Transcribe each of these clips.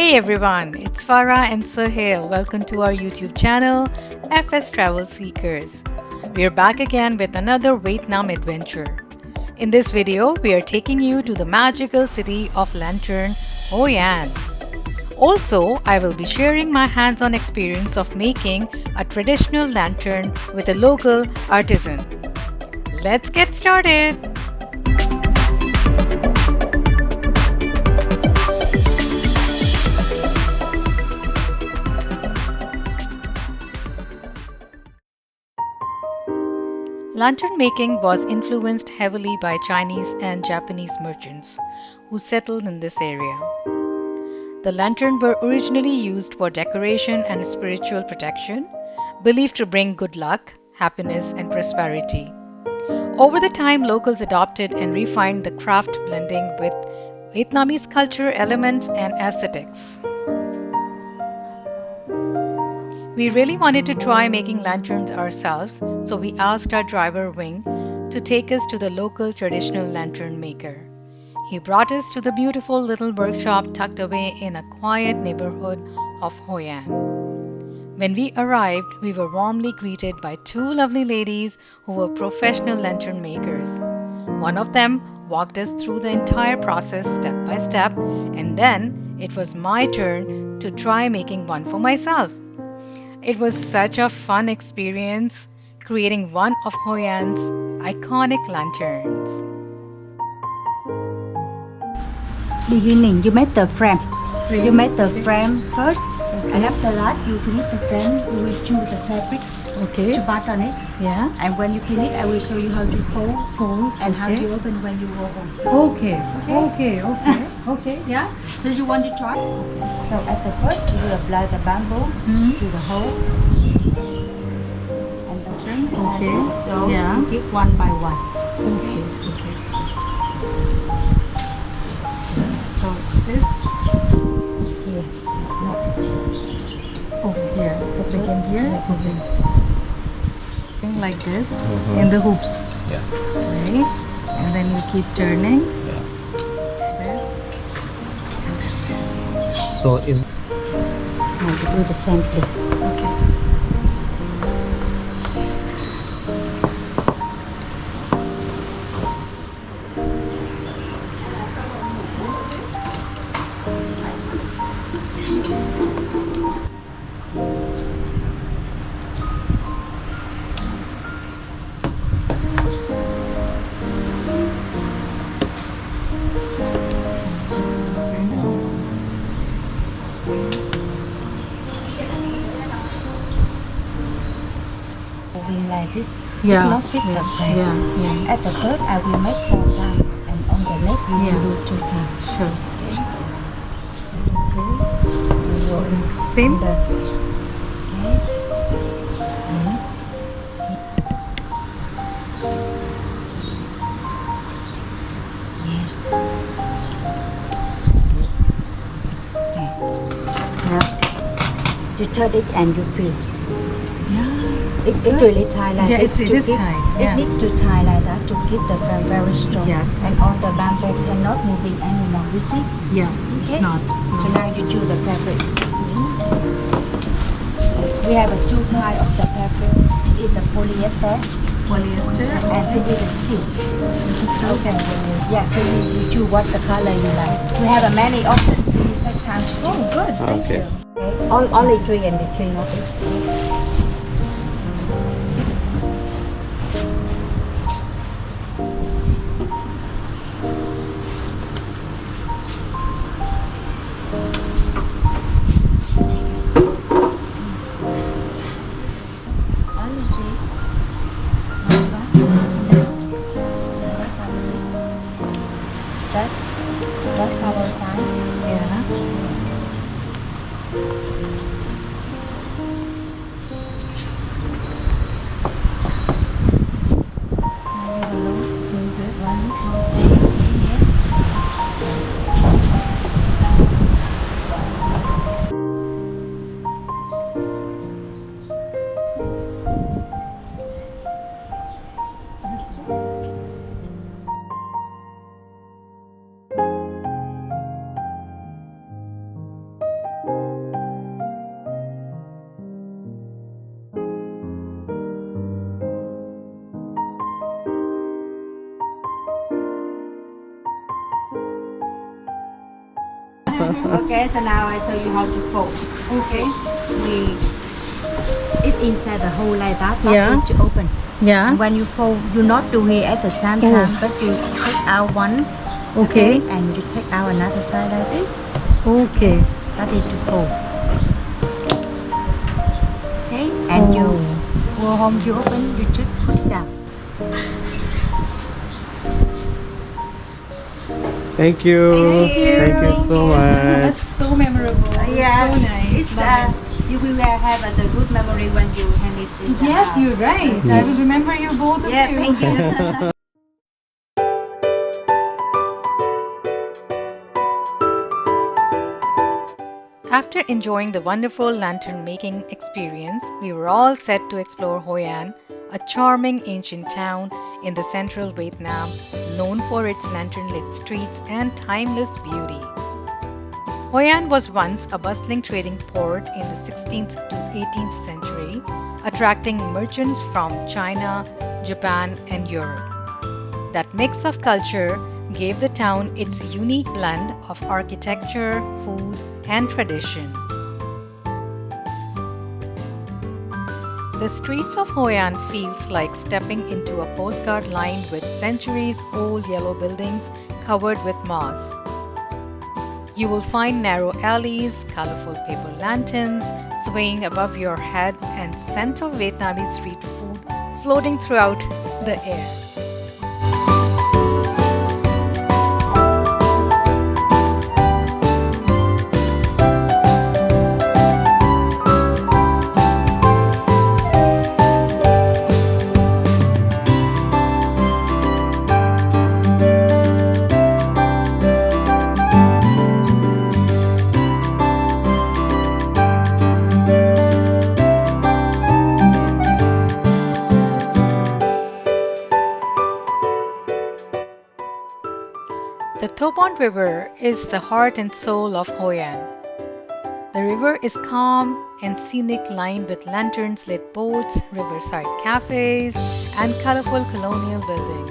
Hey everyone, it's Farah and Sohail. Welcome to our YouTube channel, FS Travel Seekers. We are back again with another Vietnam adventure. In this video, we are taking you to the magical city of lantern, Hoi An. Also, I will be sharing my hands-on experience of making a traditional lantern with a local artisan. Let's get started! Lantern making was influenced heavily by Chinese and Japanese merchants who settled in this area. The lantern were originally used for decoration and spiritual protection, believed to bring good luck, happiness, and prosperity. Over the time, locals adopted and refined the craft, blending with Vietnamese culture elements and aesthetics. We really wanted to try making lanterns ourselves, so we asked our driver Wing to take us to the local traditional lantern maker. He brought us to the beautiful little workshop tucked away in a quiet neighborhood of Hoi An. When we arrived, we were warmly greeted by two lovely ladies who were professional lantern makers. One of them walked us through the entire process step by step, and then it was my turn to try making one for myself. It was such a fun experience creating one of Hoi An's iconic lanterns. Beginning, you make the frame. You make the frame first, and after that you finish the frame. You will choose the fabric to button it. Yeah. And when you finish, I will show you how to fold and how to open when you go home. Okay. Yeah. So you want to try? So at the first, you will apply the bamboo to the hole and the string. So you keep one by one. Okay. So this here. Over here. The begin here. Okay. Thing like this in the hoops. Yeah. Right? And then you keep turning. Yeah. This. And then this. So is Now you do the same thing. Okay. Moving like this, Yeah. it not fit the frame. Yeah. At the first, I will make 4 times, and on the next, you will do 2 times. Sure. Okay. Same? Okay. Yes. Okay. Now, you turn it and you feel. Yeah. It really tight like Yeah, this. it to is keep- tight, It yeah. needs to tie like that to keep the frame very strong. Yes. And on the bamboo cannot moving anymore. You see? Yeah. Okay. It's not. So now you choose the fabric. We have a 2 kind of the fabric. It is the polyester Polyester. and it is the silk. This is silk and polyester. Yeah, so you choose what the color you like. We have a many options, so you take time to choose. Good. Thank Okay. you. Okay. Only 3 and the 3 of it. Stretch our side. Yeah. Okay, so now I show you how to fold. Okay. We it inside the hole like that, not Yeah. going to open. Yeah. And when you fold, you not do it at the same time, but you take out one. Okay. And you take out another side like this. Okay. That is to fold. Okay, and you go home, you open, you just put it down. Thank you. Thank you so much. That's so memorable. Yeah, So nice. it's you will have the good memory when you hand it in the Yes, house. you're right. I will remember you both of Yeah, you. thank you. After enjoying the wonderful lantern making experience, we were all set to explore Hoi An, a charming ancient town in the central Vietnam, known for its lantern lit streets and timeless beauty. Hoi An was once a bustling trading port in the 16th to 18th century, attracting merchants from China, Japan, and Europe. That mix of culture gave the town its unique blend of architecture, food, and tradition. The streets of Hoi An feels like stepping into a postcard lined with centuries-old yellow buildings covered with moss. You will find narrow alleys, colorful paper lanterns swaying above your head, and scent of Vietnamese street food floating throughout the air. The Thu Bồn River is the heart and soul of Hoi An. The river is calm and scenic, lined with lanterns-lit boats, riverside cafes, and colorful colonial buildings.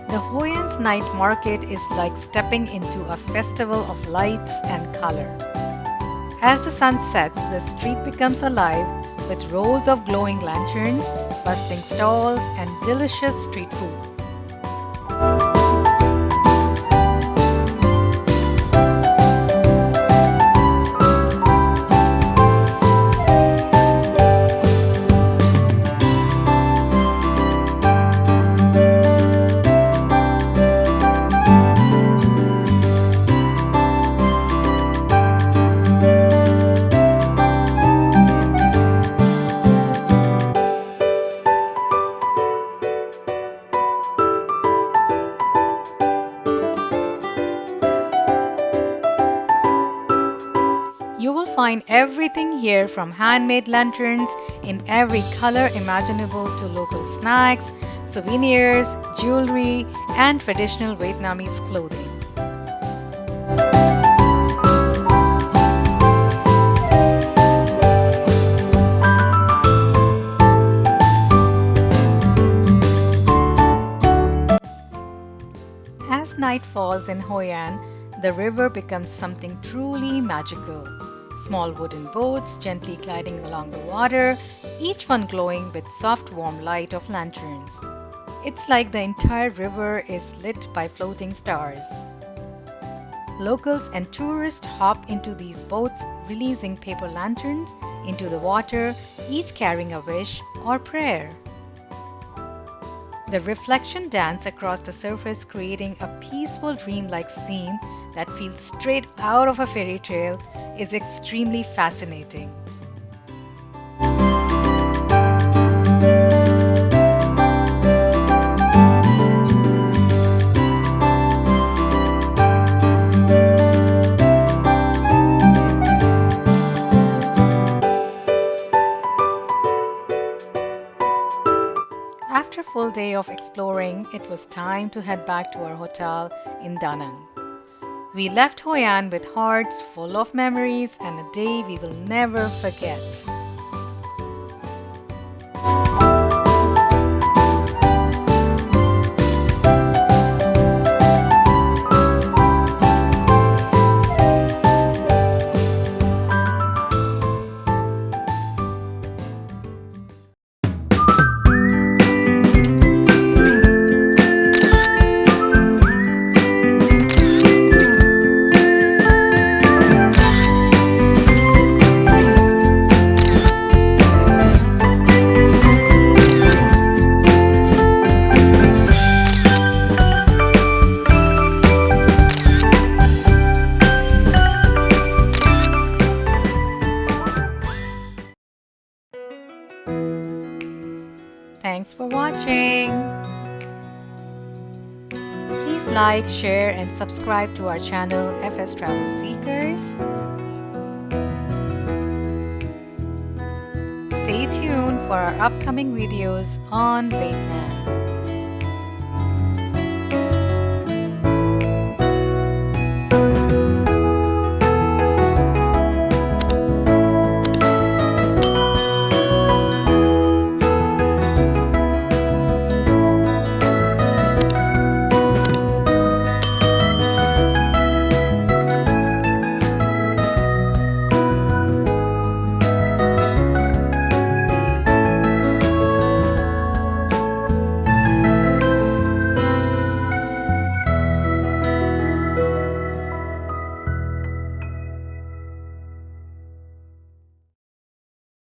The Hoi An Night Market is like stepping into a festival of lights and color. As the sun sets, the street becomes alive with rows of glowing lanterns, bustling stalls, and delicious street food. You will find everything here, from handmade lanterns in every color imaginable to local snacks, souvenirs, jewelry, and traditional Vietnamese clothing. As night falls in Hoi An, the river becomes something truly magical. Small wooden boats gently gliding along the water, each one glowing with soft warm light of lanterns. It's like the entire river is lit by floating stars. Locals and tourists hop into these boats, releasing paper lanterns into the water, each carrying a wish or prayer. The reflection dance across the surface, creating a peaceful dreamlike scene that feels straight out of a fairy tale, is extremely fascinating. day of exploring, it was time to head back to our hotel in Da Nang. We left Hoi An with hearts full of memories and a day we will never forget. Thanks for watching. Please like, share, and subscribe to our channel FS Travel Seekers. Stay tuned for our upcoming videos on Vietnam.